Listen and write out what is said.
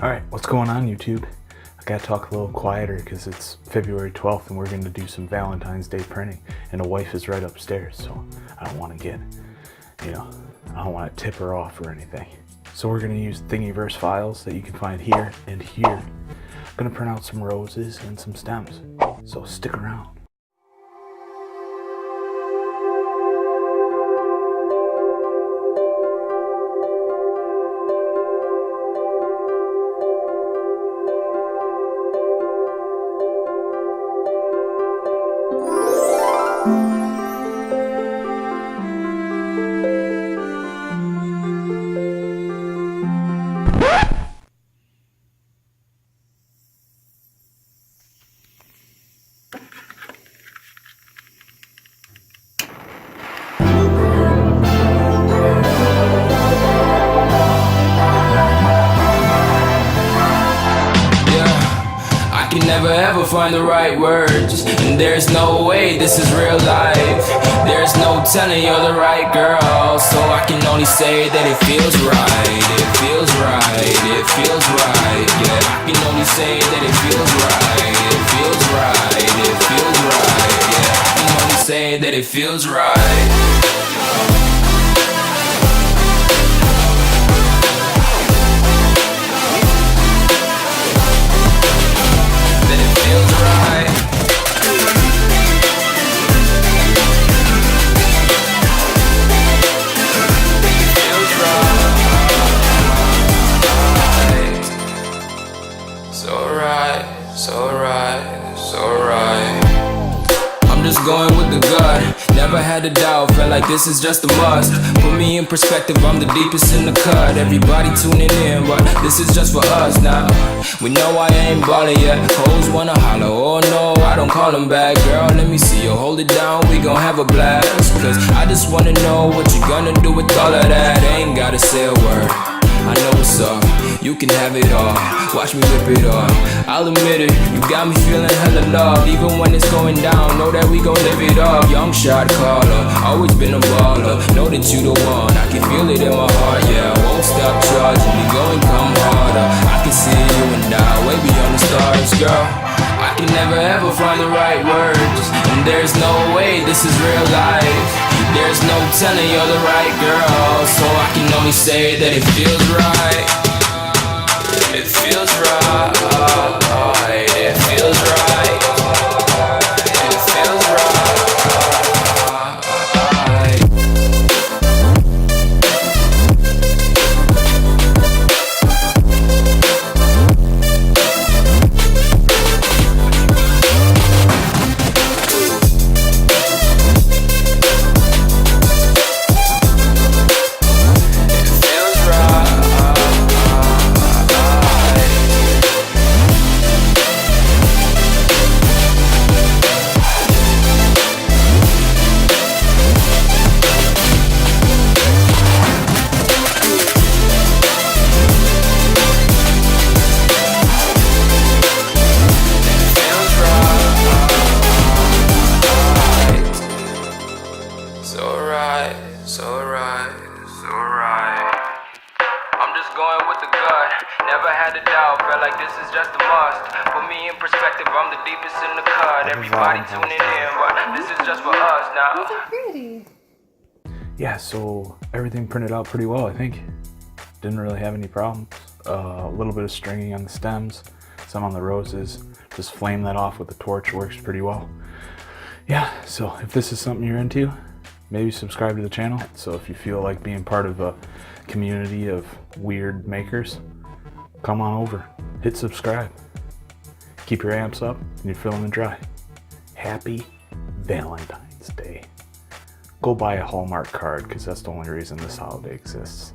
Alright, what's going on YouTube? I gotta talk a little quieter because it's February 12th and we're gonna do some Valentine's Day printing, and the wife is right upstairs, so I don't want to get, I don't want to tip her off or anything. So we're gonna use Thingiverse files that you can find here and here. I'm gonna print out some roses and some stems, so stick around. Can never ever find the right words, and there's no way this is real life. There's no telling you're the right girl, so I can only say that it feels right. It feels right, it feels right. Yeah, I can only say that it feels right. It feels right, it feels right. Yeah, I can only say that it feels right. So right. I'm just going with the gut. Never had a doubt, felt like this is just a must. Put me in perspective, I'm the deepest in the cut. Everybody tuning in, but this is just for us now. We know I ain't ballin' yet. Hoes wanna holler, oh no, I don't call them back. Girl, let me see you hold it down, we gon' have a blast. Cause I just wanna know what you gonna do with all of that. Ain't gotta say a word, I know what's up, you can have it all. Watch me rip it off, I'll admit it. You got me feeling hella loved. Even when it's going down, know that we gon' live it up. Young shot caller, always been a baller. Know that you the one, I can feel it in my heart. Yeah, I won't stop charging, we go and come harder. I can see you and I, way beyond the stars, girl. I can never ever find the right words, and there's no way this is real life. There's no telling you're the right girl, so I can only say that it feels right. It feels right. It feels right. It feels right. I'm just going with the gut. Never had a doubt, felt like this is just a must. Put me in perspective, I'm the deepest in the cut. Everybody tuning in, but this is just for us now. Those are pretty. Yeah, so everything printed out pretty well, I think. Didn't really have any problems. A little bit of stringing on the stems, some on the roses. Just flame that off with the torch, works pretty well. Yeah, so if this is something you're into, maybe subscribe to the channel. So if you feel like being part of a community of weird makers, come on over, hit subscribe. Keep your amps up and your filament dry. Happy Valentine's Day. Go buy a Hallmark card because that's the only reason this holiday exists.